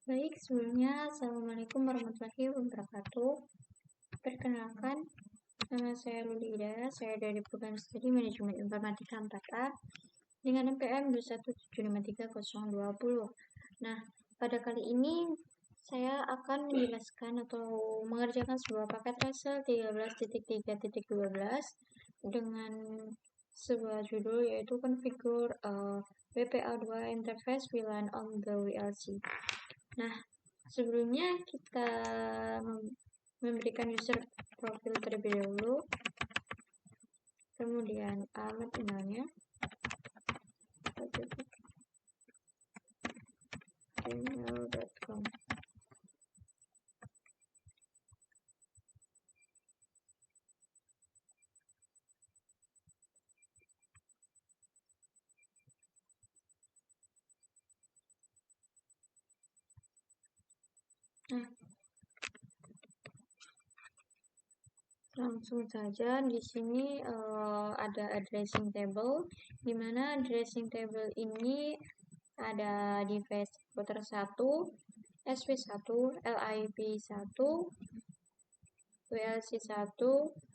Baik, sebelumnya Assalamualaikum warahmatullahi wabarakatuh. Perkenalkan, nama saya Lulida, saya dari Program Studi Manajemen Informatika 4A dengan NPM 217530020. Nah, pada kali ini saya akan menjelaskan atau mengerjakan sebuah paket Excel 13.3.12 dengan sebuah judul yaitu Configure WPA2 Interface VLAN on the VLC. Nah, sebelumnya kita memberikan user profil terlebih dahulu, kemudian alamat emailnya, gmail.com. Nah, langsung saja di sini ada addressing table, di mana addressing table ini ada device router 1, SP1, LIP1, WLC1,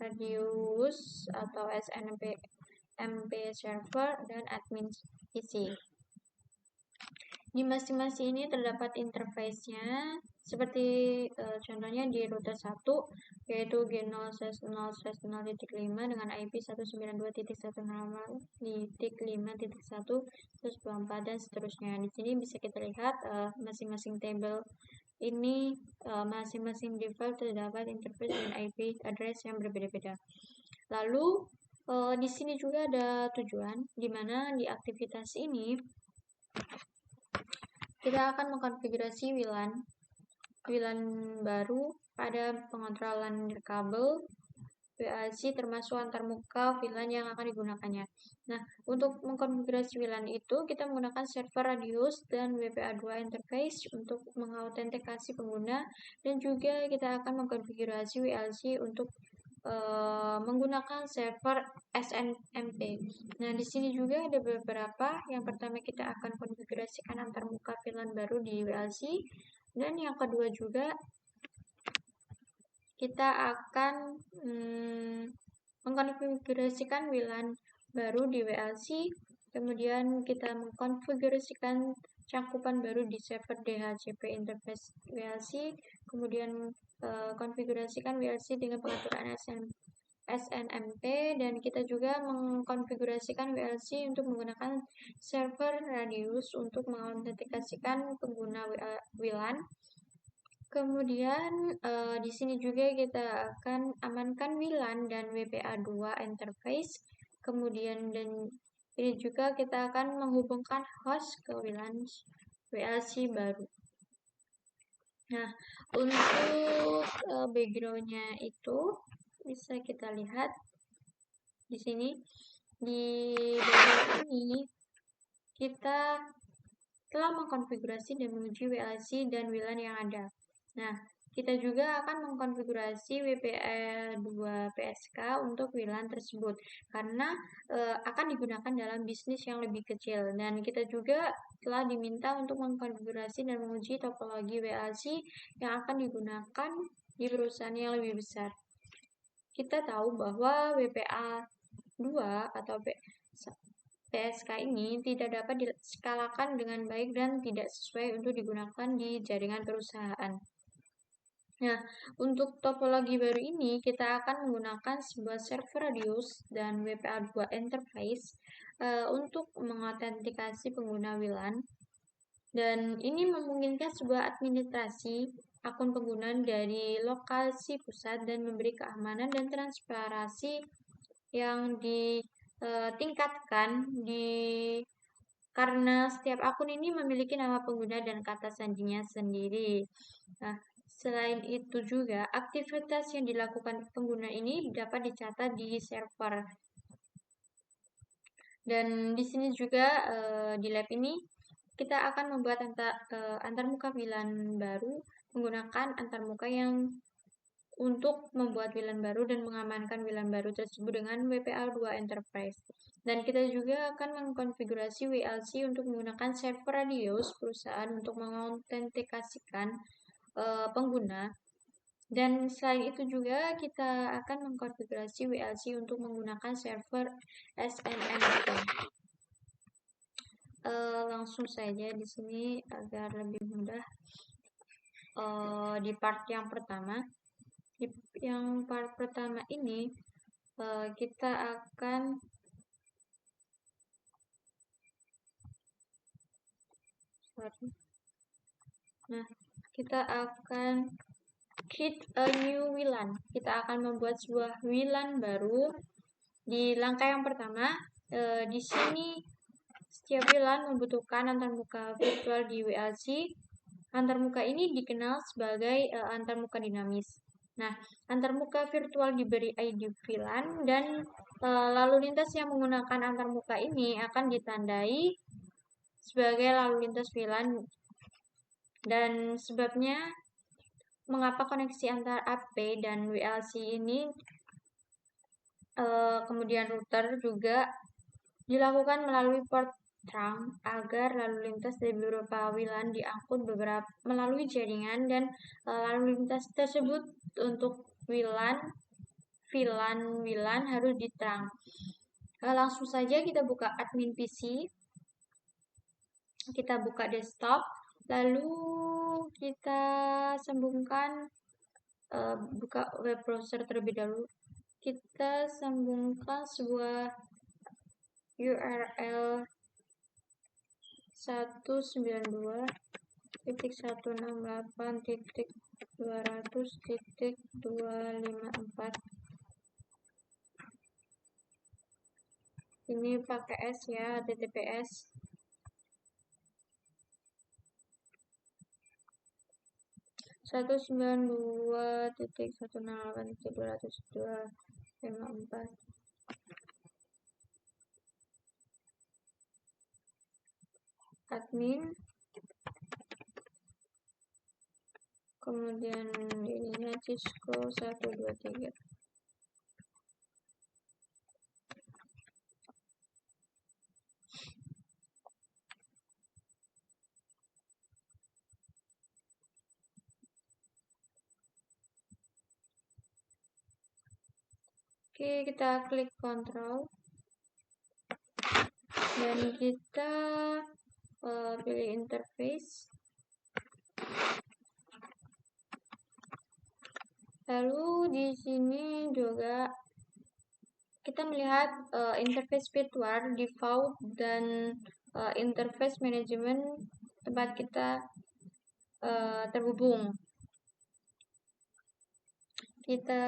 radius atau SNMP server, dan admin isi. Di masing-masing ini terdapat interface-nya, seperti contohnya di router 1, yaitu G0/0/0.5 dengan IP 192.168.5.1/124 dan seterusnya. Di sini bisa kita lihat masing-masing table ini, masing-masing default terdapat interface dan IP address yang berbeda-beda. Lalu di sini juga ada tujuan, di mana di aktivitas ini kita akan mengkonfigurasi WLAN baru pada pengontrolan kabel VLC termasuk antarmuka VLAN yang akan digunakannya. Nah, untuk mengkonfigurasi WLAN itu kita menggunakan server radius dan WPA2 interface untuk mengautentikasi pengguna, dan juga kita akan mengkonfigurasi VLC untuk menggunakan server SNMP. Nah, di sini juga ada beberapa. Yang pertama kita akan konfigurasikan antarmuka VLAN baru di VLC, dan yang kedua juga kita akan mengkonfigurasikan WLAN baru di VLC, kemudian kita mengkonfigurasikan cakupan baru di server DHCP interface VLC, kemudian konfigurasikan VLC dengan pengaturan SNMP, dan kita juga mengkonfigurasikan VLC untuk menggunakan server radius untuk mengautentikasikan pengguna WLAN. Kemudian di sini juga kita akan amankan WLAN dan WPA2 interface. Kemudian dan ini juga kita akan menghubungkan host ke WLAN VLC baru. Nah, untuk background-nya itu bisa kita lihat di sini. Di background ini kita telah mengkonfigurasi dan menguji VLC dan WLAN yang ada. Nah, kita juga akan mengkonfigurasi WPA2 PSK untuk WLAN tersebut karena akan digunakan dalam bisnis yang lebih kecil, dan kita juga telah diminta untuk mengkonfigurasi dan menguji topologi VLC yang akan digunakan di perusahaan yang lebih besar. Kita tahu bahwa WPA2 atau PSK ini tidak dapat diskalakan dengan baik dan tidak sesuai untuk digunakan di jaringan perusahaan. Nah, untuk topologi baru ini kita akan menggunakan sebuah server radius dan WPA2 interface untuk mengautentikasi pengguna WLAN, dan ini memungkinkan sebuah administrasi akun pengguna dari lokasi pusat dan memberi keamanan dan transparansi yang ditingkatkan karena setiap akun ini memiliki nama pengguna dan kata sandinya sendiri. Nah, selain itu juga aktivitas yang dilakukan pengguna ini dapat dicatat di server. Dan di sini juga di lab ini kita akan membuat antarmuka WLAN baru menggunakan antarmuka yang untuk membuat VLAN baru dan mengamankan VLAN baru tersebut dengan WPA2 Enterprise. Dan kita juga akan mengkonfigurasi WLC untuk menggunakan server radius perusahaan untuk mengautentikasikan pengguna. Dan selain itu juga kita akan mengkonfigurasi WLC untuk menggunakan server SNMP. Langsung saja di sini agar lebih mudah. Di part yang pertama. Yang part pertama ini kita akan kita akan create a new VLAN. Kita akan membuat sebuah VLAN baru. Di langkah yang pertama, di sini setiap VLAN membutuhkan antarmuka virtual di WLC. Antarmuka ini dikenal sebagai antarmuka dinamis. Nah, antarmuka virtual diberi ID VLAN dan lalu lintas yang menggunakan antarmuka ini akan ditandai sebagai lalu lintas VLAN. Dan sebabnya mengapa koneksi antar AP dan WLC ini kemudian router juga dilakukan melalui port trunk agar lalu lintas dari beberapa WLAN diangkut melalui jaringan dan lalu lintas tersebut untuk WLAN harus di trunk. Langsung saja kita buka admin PC, kita buka desktop, lalu kita sambungkan buka web browser terlebih dahulu. Kita sambungkan sebuah URL 192.168.200.254. Ini pakai S ya, HTTPS. Satu 192.168.200.254. Admin, kemudian ininya Cisco 123. Oke, kita klik Ctrl dan kita pilih interface. Lalu di sini juga kita melihat interface virtual, default, dan interface management tempat kita terhubung. Kita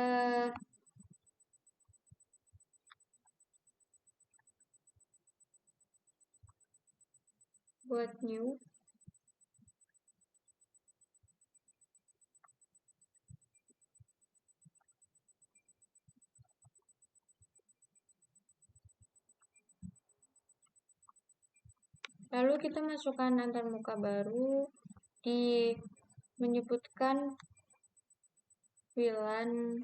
buat new. Lalu kita masukkan antarmuka baru, menyebutkan VLAN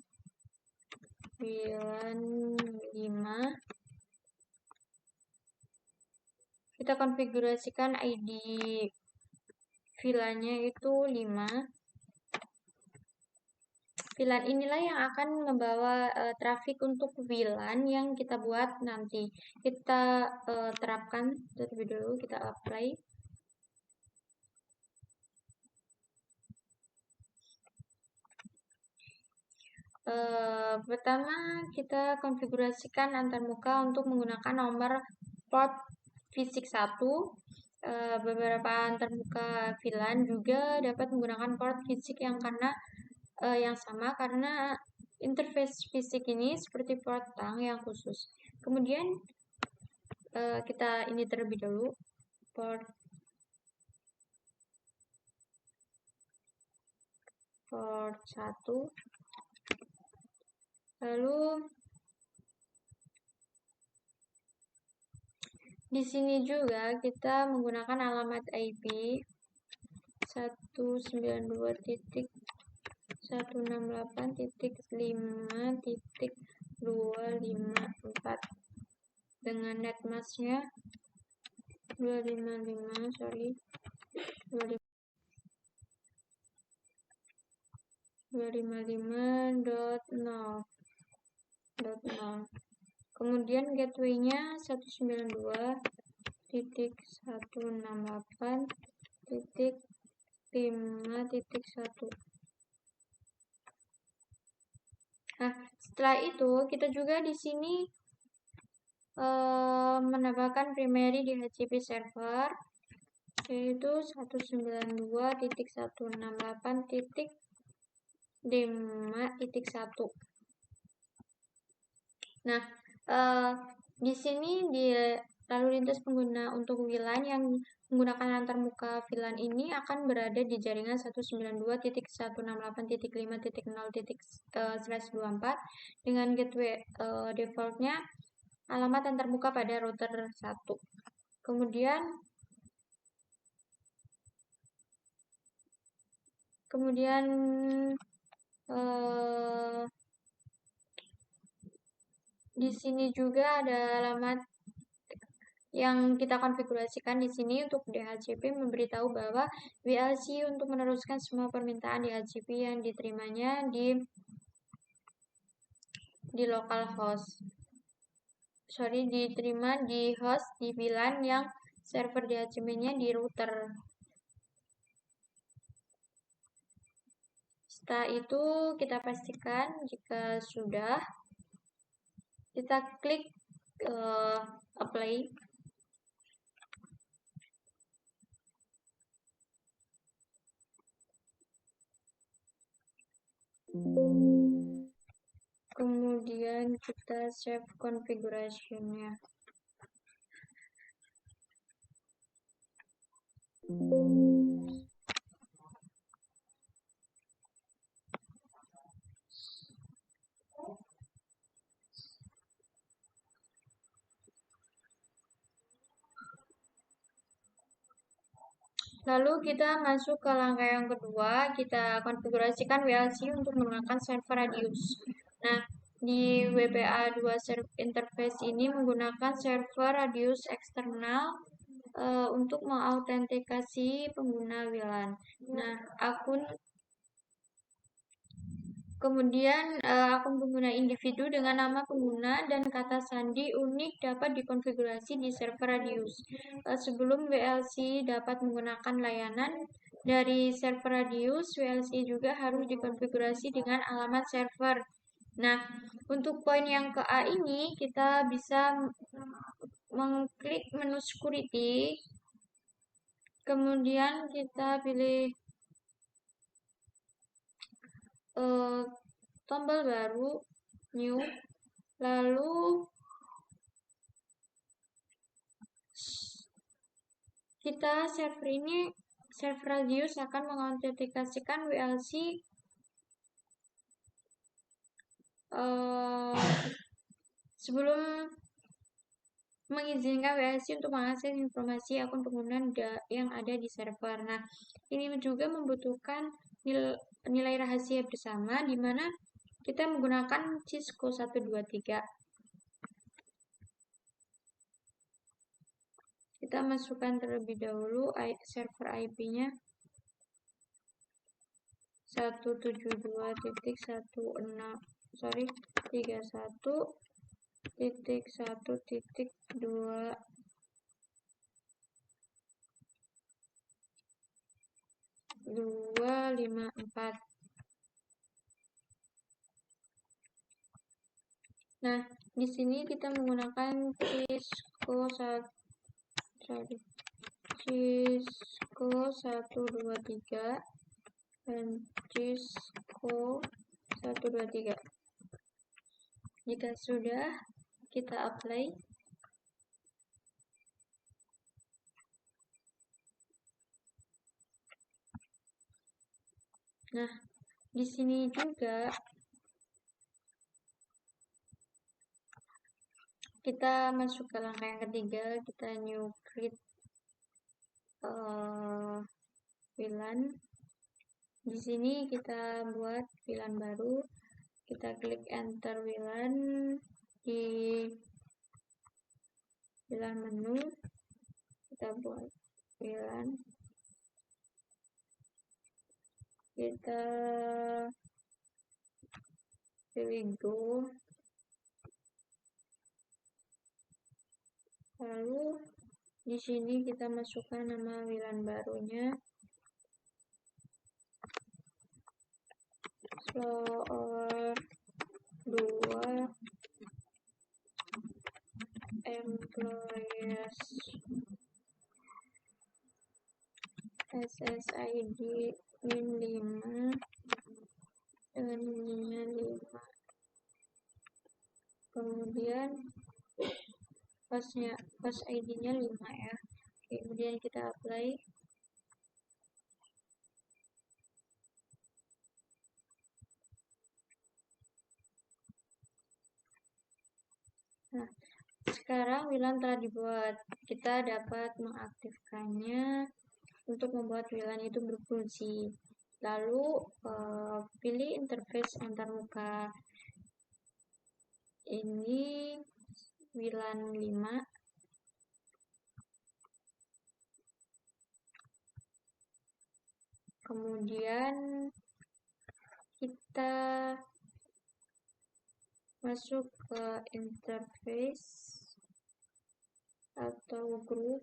5. Kita konfigurasikan ID VLAN-nya itu 5. VLAN inilah yang akan membawa trafik untuk VLAN yang kita buat nanti. Kita terapkan terlebih dulu, kita apply. Pertama, kita konfigurasikan antarmuka untuk menggunakan nomor port fisik 1. Beberapa antarmuka VLAN juga dapat menggunakan port fisik yang sama karena interface fisik ini seperti port trunk yang khusus. Kemudian kita ini terlebih dahulu port 1. Lalu di sini juga kita menggunakan alamat IP 192.168.200.254. 168.5.254 dengan net mass-nya 255.0. Kemudian gateway-nya 192.168.5.1. Nah, setelah itu kita juga di sini menambahkan primary DHCP server, yaitu 192.168.5.1. Nah, di sini di lalu lintas pengguna untuk WLAN yang menggunakan antarmuka VLAN ini akan berada di jaringan 192.168.5.0/24 dengan gateway defaultnya alamat antarmuka pada router 1. Kemudian di sini juga ada alamat yang kita konfigurasikan di sini untuk DHCP memberitahu bahwa WLC untuk meneruskan semua permintaan DHCP yang diterimanya di localhost. Diterima di host di VLAN yang server DHCP-nya di router. Setelah itu kita pastikan jika sudah, kita klik apply. Kemudian kita save configuration-nya. Lalu kita masuk ke langkah yang kedua, kita konfigurasikan WLC untuk menggunakan server radius. Nah, di WPA2 interface ini menggunakan server radius eksternal untuk mengautentikasi pengguna WLAN. Nah, kemudian akun pengguna individu dengan nama pengguna dan kata sandi unik dapat dikonfigurasi di server radius. Sebelum WLC dapat menggunakan layanan dari server radius, WLC juga harus dikonfigurasi dengan alamat server. Nah, untuk poin yang ke A ini, kita bisa mengklik menu security, kemudian kita pilih tombol baru, new, lalu kita server radius akan mengautentikasikan WLC sebelum mengizinkan WLC untuk mengakses informasi akun pengguna yang ada di server. Nah, ini juga membutuhkan nilai rahasia bersama, di mana kita menggunakan Cisco 123. Kita masukkan terlebih dahulu server IP-nya 31.1.1.254. Nah, di sini kita menggunakan Cisco 123 dan Cisco 123. Jika sudah, kita apply. Nah, di sini juga kita masuk ke langkah yang ketiga, kita new create VLAN. Di sini kita buat VLAN baru. Kita klik enter VLAN di VLAN menu. Kita buat VLAN. Kita pilih go. Lalu di sini kita masukkan nama VLAN barunya. Floor 2 employees SSID min 5 dengan ininya 5. Kemudian host ID-nya 5 ya. Kemudian kita apply. Nah, sekarang VLAN telah dibuat. Kita dapat mengaktifkannya untuk membuat VLAN itu berfungsi. Lalu pilih interface antarmuka. Ini VLAN 5. Kemudian kita masuk ke interface atau grup.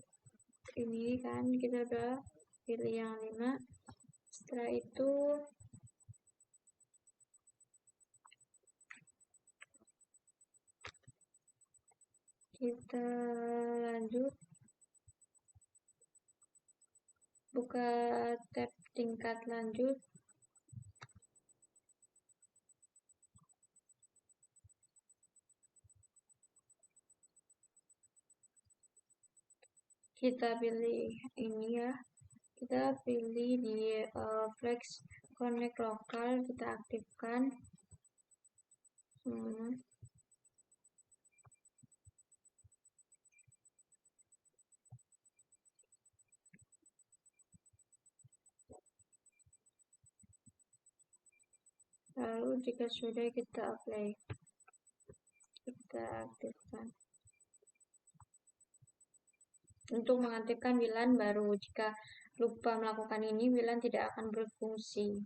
Ini kan kita udah pilih yang 5. Setelah itu kita lanjut buka tab tingkat lanjut. Kita pilih ini ya. Kita pilih di Flex Connect Local, kita aktifkan. Lalu jika sudah kita apply, kita aktifkan. Untuk mengaktifkan VLAN baru, jika lupa melakukan ini, VLAN tidak akan berfungsi.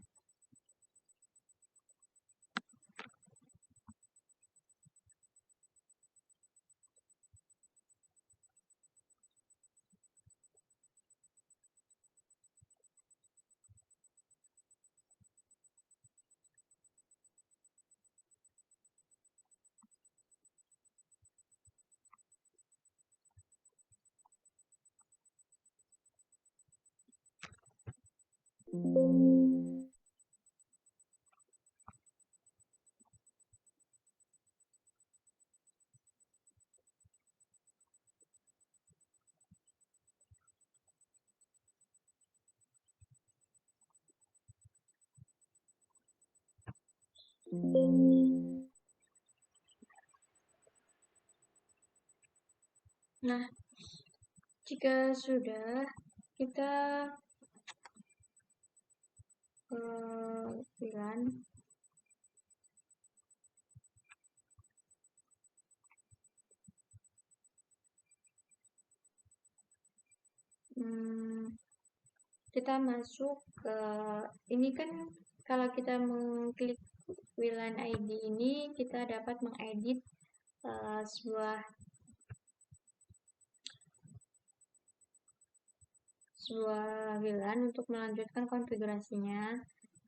Nah, jika sudah, kita VLAN. Kita masuk ke ini kan, kalau kita mengklik VLAN ID ini, kita dapat mengedit sebuah VLAN untuk melanjutkan konfigurasinya.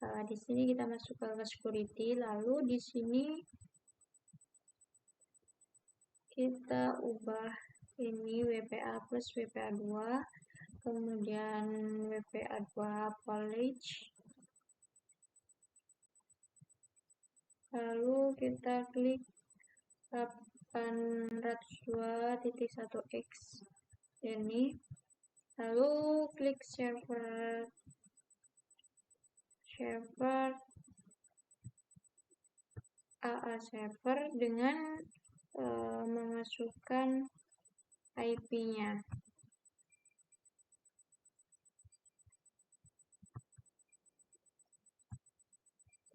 Di sini kita masuk ke security, lalu di sini kita ubah ini WPA plus WPA 2, kemudian WPA 2 college, lalu kita klik 802.1x ini, lalu klik server AA server dengan memasukkan IP-nya.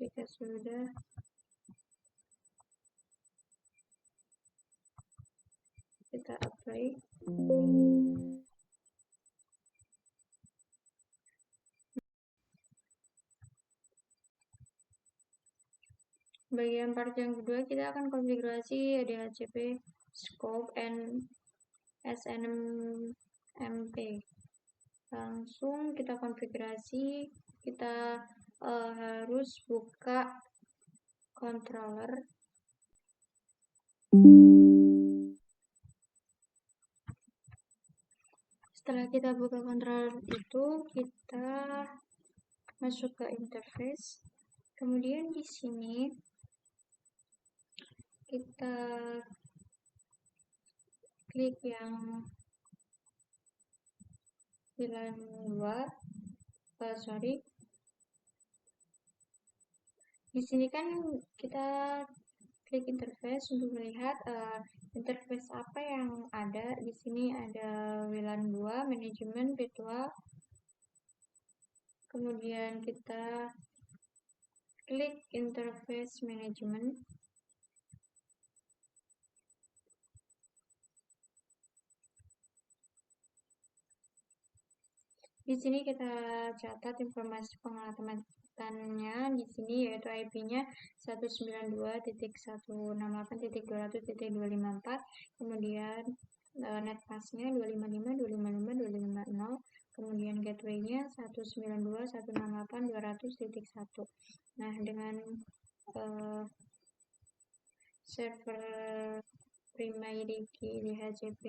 Jika sudah, kita apply. Bagian part yang kedua, kita akan konfigurasi DHCP scope and SNMP. Langsung kita konfigurasi, kita harus buka controller. Setelah kita buka controller itu, kita masuk ke interface. Kemudian di sini kita klik yang VLAN 2. Di sini kan kita klik interface untuk melihat interface apa yang ada. Di sini ada VLAN 2, manajemen virtual. Kemudian kita klik interface manajemen. Di sini kita catat informasi pengamatannya di sini, yaitu IP-nya 192.168.200.254, kemudian netpass-nya 255.255.250, kemudian gateway-nya 192.168.200.1. Nah, dengan server primary key DHCP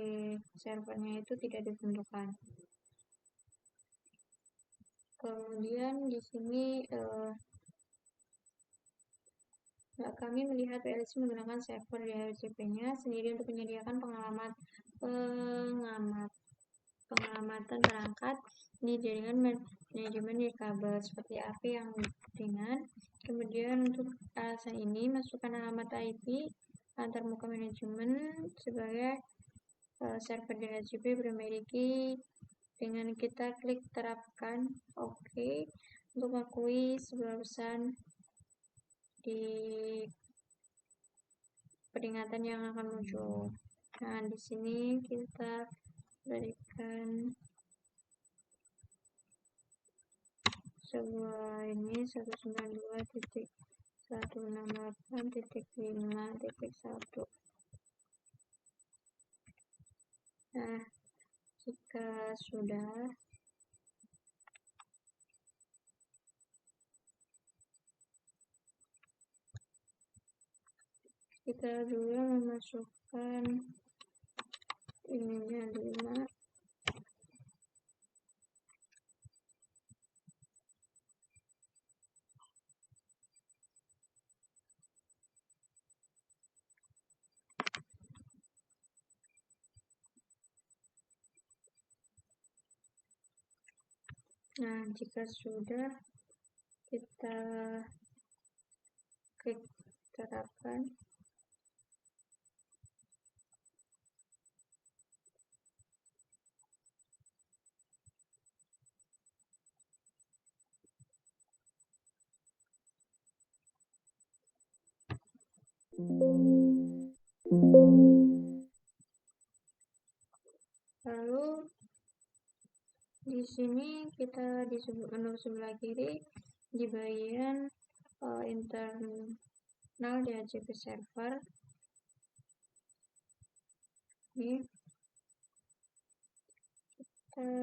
servernya itu tidak ditentukan. Kemudian di sini kami melihat PLC menggunakan server DHCP-nya sendiri untuk menyediakan pengamatan perangkat di jaringan manajemen kabel seperti AP yang ringan. Kemudian untuk alasan ini, masukkan alamat IP antarmuka manajemen sebagai server DHCP primary key dengan kita klik terapkan OK untuk mengakui sebuah pesan di peringatan yang akan muncul. Nah, di sini kita berikan sebuah ini 192.168.5.1. Nah, jika sudah, kita juga memasukkan ininya 5. Nah, jika sudah, kita klik terapkan. Lalu di sini kita di menu sebelah kiri di bagian internal DHCP server ini kita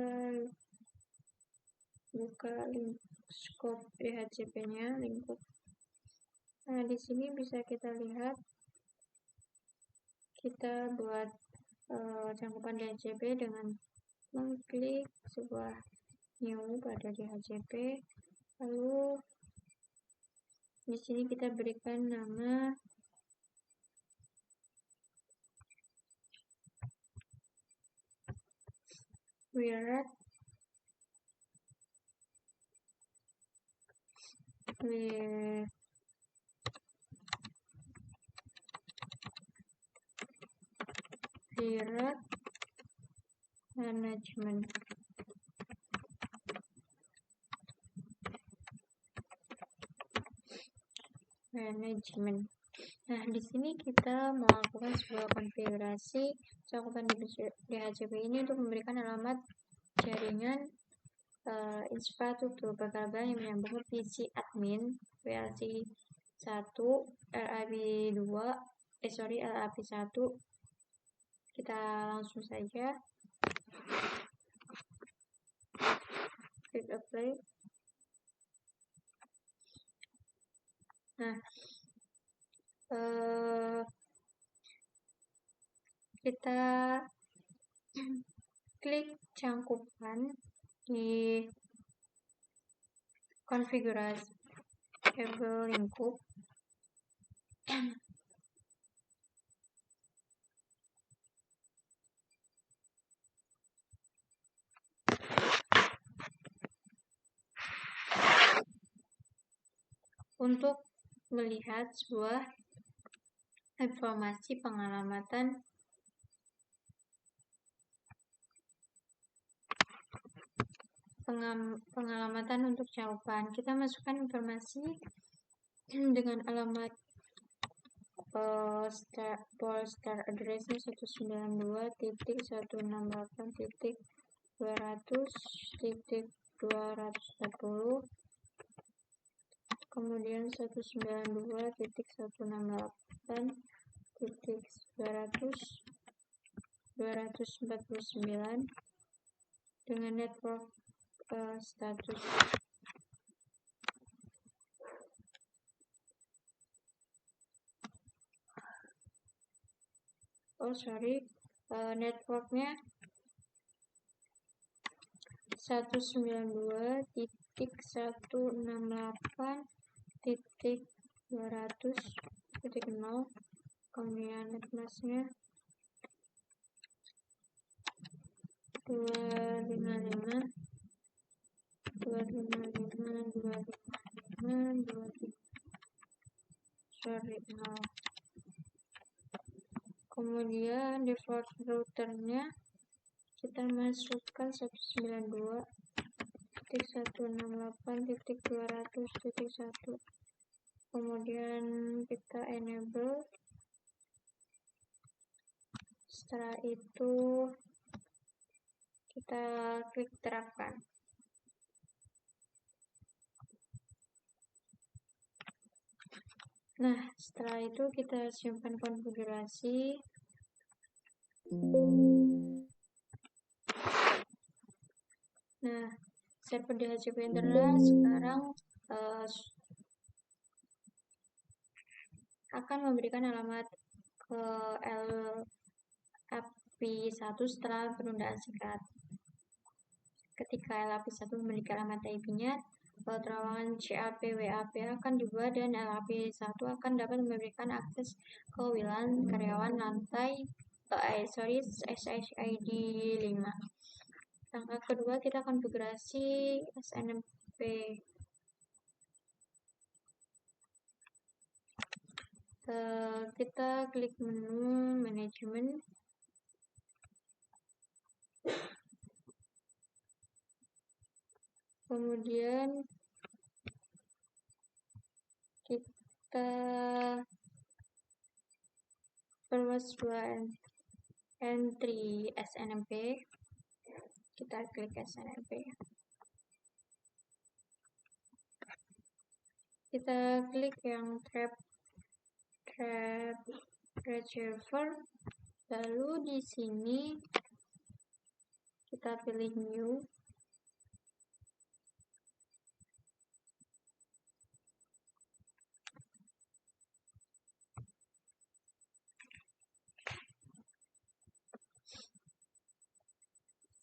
buka link scope DHCP-nya, lingkup. Nah, di sini bisa kita lihat kita buat cangkupan DHCP dengan mengklik sebuah new pada DHCP. Lalu di sini kita berikan nama VRAT management. management. Nah, di sini kita melakukan sebuah konfigurasi cakupan DHCP ini untuk memberikan alamat jaringan infrastruktur perkabalan yang menyambung PC admin VLC 1 LAP 1. Kita langsung saja klik apply. Nah, kita klik cangkupan di konfigurasi kabel lingkup. Untuk melihat sebuah informasi pengalamatan untuk cakupan. Kita masukkan informasi dengan alamat Polestar addressnya 192.168.200.240, kemudian 192.168.200.249 dengan network status. Networknya 192.168.200.0, kemudian netmasknya 255. Kemudian default routernya kita masukkan 192.168.200.1. kemudian kita enable. Setelah itu kita klik terapkan. Nah, setelah itu kita simpan konfigurasi. Nah, server DHCP internal sekarang akan memberikan alamat ke LAP1 setelah penundaan singkat. Ketika LAP1 memiliki alamat IP-nya, terowongan CAP WAP akan dibuat dan LAP1 akan dapat memberikan akses ke WLAN karyawan lantai SSID 5. Langkah kedua, kita konfigurasi SNMP. Kita klik menu manajemen. Kemudian kita perluas entry SNMP. Kita klik SNMP. Kita klik yang trap receiver. Lalu di sini kita pilih new.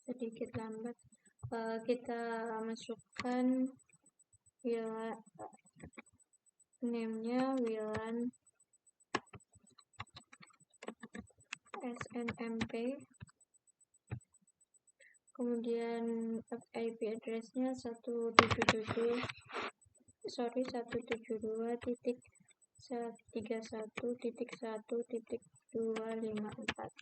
Sedikit lambat. Kita masukkan WLAN name-nya WLAN SNMP. Kemudian IP address-nya 172.131.1.254.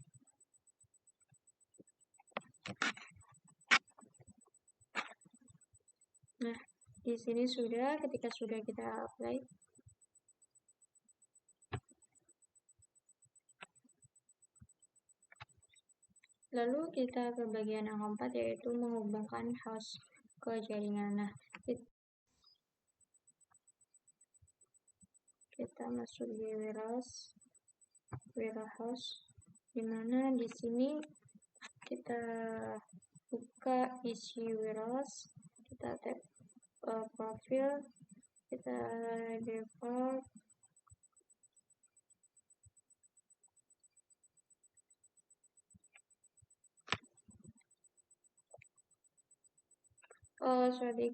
Nah, di sini sudah. Ketika sudah kita apply, Lalu kita ke bagian yang keempat, yaitu menghubungkan host ke jaringan. Nah, kita masuk di Wirahost, dimana di sini kita buka isi Wirahost, kita tap profil, kita default,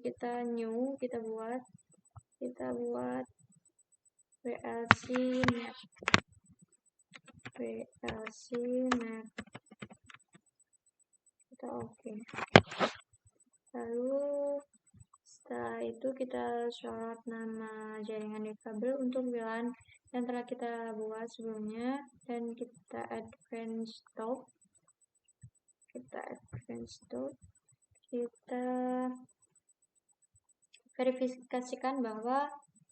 kita new, kita buat VLC map, kita oke. Lalu setelah itu kita sorot nama jaringan nirkabel untuk WLAN yang telah kita buat sebelumnya, dan kita advance stop, kita verifikasikan bahwa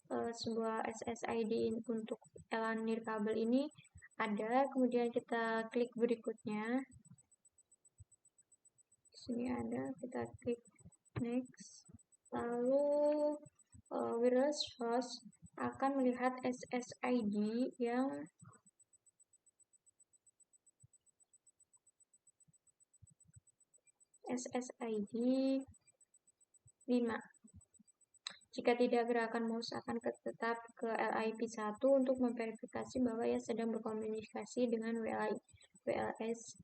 sebuah SSID untuk LAN nirkabel ini ada. Kemudian kita klik berikutnya, di sini ada, kita klik next. Lalu Wirahost akan melihat SSID yang SSID 5. Jika tidak, gerakan mouse akan tetap ke LIP1 untuk memverifikasi bahwa ia sedang berkomunikasi dengan WLS.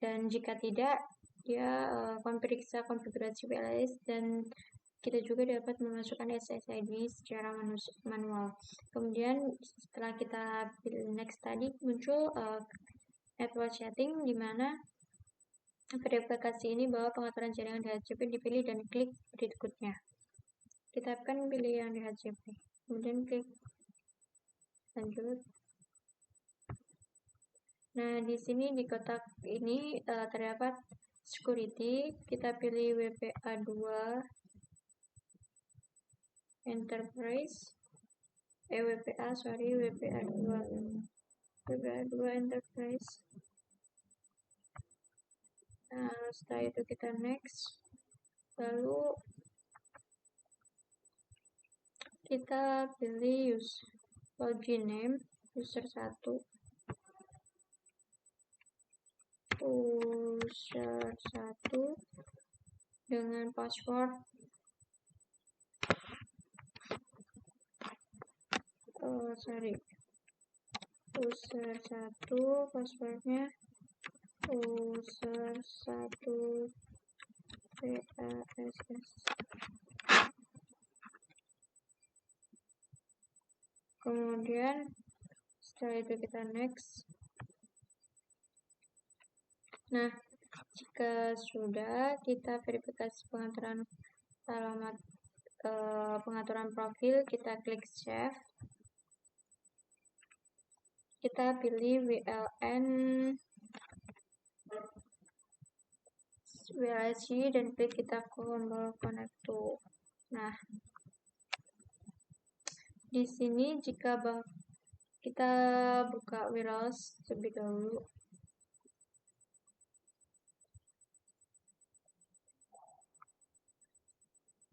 Dan jika tidak, dia periksa konfigurasi WLS, dan kita juga dapat memasukkan SSID secara manual. Kemudian setelah kita pilih next tadi, muncul network setting, di mana verifikasi ini bahwa pengaturan jaringan DHCP dipilih dan klik berikutnya. Kita akan pilih yang DHCP, kemudian klik lanjut. Nah, di sini di kotak ini terdapat security. Kita pilih WPA2 Enterprise, WPA2 Enterprise. Nah, setelah itu kita next. Lalu kita pilih login name user 1 dengan password user 1 passwordnya user 1 PASS. Kemudian setelah itu kita next. Nah, jika sudah, kita verifikasi pengaturan alamat pengaturan profil, kita klik save. Kita pilih WLAN WLC dan klik kita tombol connect to. Nah, di sini jika kita buka Wirahost terlebih dahulu.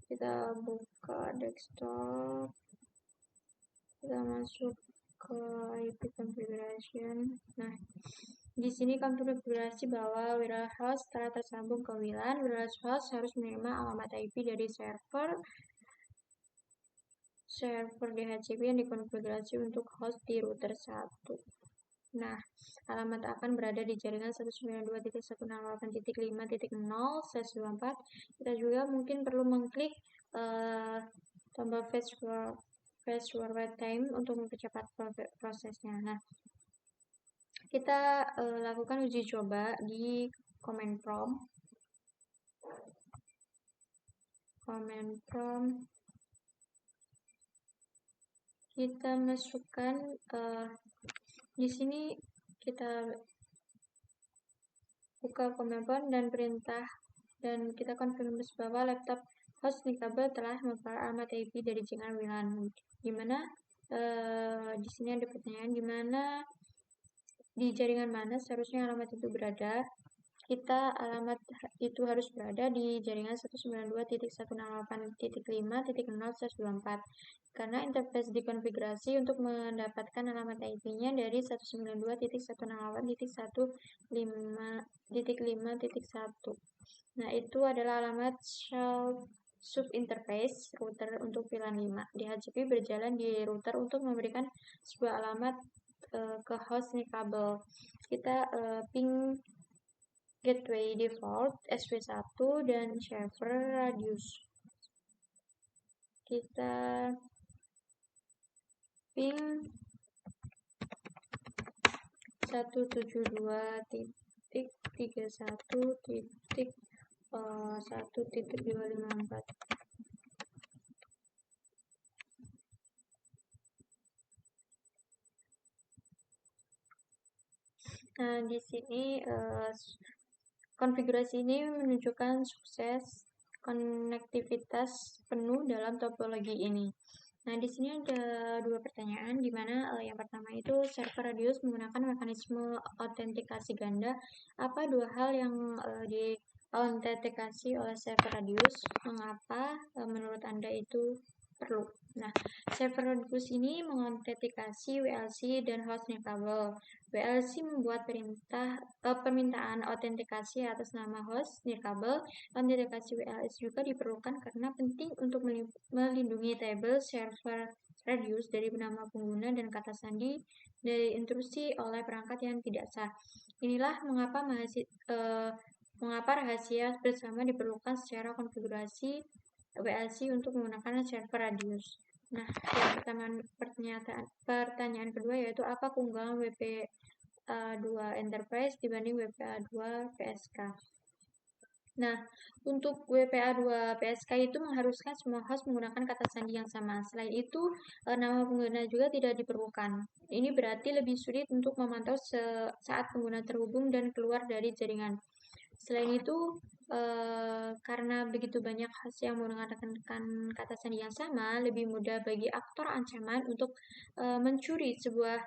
Kita buka desktop, kita masuk ke IP configuration. Nah, di sini konfigurasi bahwa Wirahost telah tersambung ke WLAN. Wirahost harus menerima alamat IP dari server DHCP yang dikonfigurasi untuk host di router 1. Nah, alamat akan berada di jaringan 192.168.5.0/24. Kita juga mungkin perlu mengklik tombol fast forward time untuk mempercepat prosesnya. Nah, kita lakukan uji coba di command prompt. Kita masukkan di sini, kita buka command prompt dan perintah, dan kita konfirmasi bahwa laptop host nirkabel telah memperoleh alamat IP dari jaringan WLAN. Dimana di sini ada pertanyaan, dimana di jaringan mana seharusnya alamat itu berada. Kita alamat itu harus berada di jaringan 192.168.5.0.124 karena interface dikonfigurasi untuk mendapatkan alamat IP-nya dari 192.168.5.1. Nah, itu adalah alamat subinterface router untuk VLAN 5. DHCP berjalan di router untuk memberikan sebuah alamat ke host kabel. Kita ping gateway default, SW1, dan shaver radius. Kita ping 172.31.1.254. Nah, di sini konfigurasi ini menunjukkan sukses konektivitas penuh dalam topologi ini. Nah, di sini ada dua pertanyaan, di mana yang pertama itu server radius menggunakan mekanisme autentikasi ganda. Apa dua hal yang diautentikasi oleh server radius? Mengapa menurut Anda itu perlu? Nah, server radius ini mengautentikasi WLC dan host kabel. WLC membuat permintaan autentikasi atas nama host nirkabel. Autentikasi WLS juga diperlukan karena penting untuk melindungi tabel server radius dari nama pengguna dan kata sandi dari intrusi oleh perangkat yang tidak sah. Inilah mengapa rahasia bersama diperlukan secara konfigurasi WLC untuk menggunakan server radius. Nah, yang pertama pertanyaan kedua yaitu apa keunggulan WPA2 Enterprise dibanding WPA2 PSK? Nah, untuk WPA2 PSK itu mengharuskan semua host menggunakan kata sandi yang sama. Selain itu, nama pengguna juga tidak diperlukan. Ini berarti lebih sulit untuk memantau saat pengguna terhubung dan keluar dari jaringan. Selain itu, karena begitu banyak host yang menggunakan kata sandi yang sama, lebih mudah bagi aktor ancaman untuk mencuri sebuah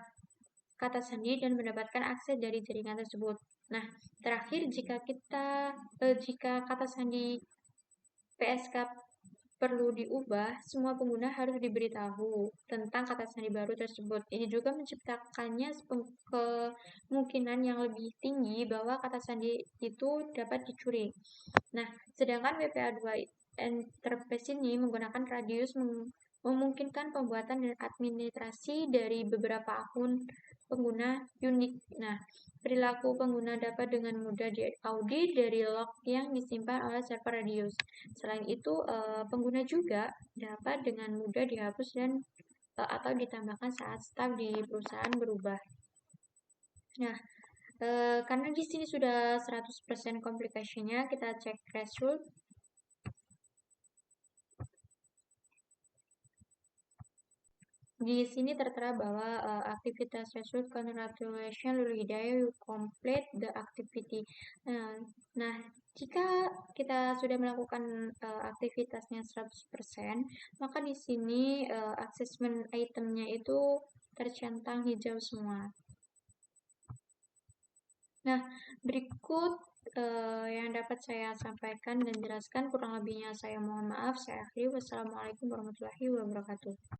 kata sandi dan mendapatkan akses dari jaringan tersebut. Nah, terakhir jika kata sandi PSK perlu diubah, semua pengguna harus diberitahu tentang kata sandi baru tersebut. Ini juga menciptakannya kemungkinan yang lebih tinggi bahwa kata sandi itu dapat dicuri. Nah, sedangkan WPA2 Enterprise ini menggunakan radius memungkinkan pembuatan dan administrasi dari beberapa akun pengguna unik. Nah, perilaku pengguna dapat dengan mudah diaudit dari log yang disimpan oleh server radius. Selain itu, pengguna juga dapat dengan mudah dihapus dan atau ditambahkan saat staf di perusahaan berubah. Nah, karena di sini sudah 100% complication-nya, kita cek threshold. Di sini tertera bahwa aktivitas threshold congratulations Lulu Hidayah, you complete the activity. Nah, jika kita sudah melakukan aktivitasnya 100%, maka di sini assessment itemnya itu tercentang hijau semua. Nah, berikut yang dapat saya sampaikan dan jelaskan, kurang lebihnya saya mohon maaf. Saya akhiri. Wassalamualaikum warahmatullahi wabarakatuh.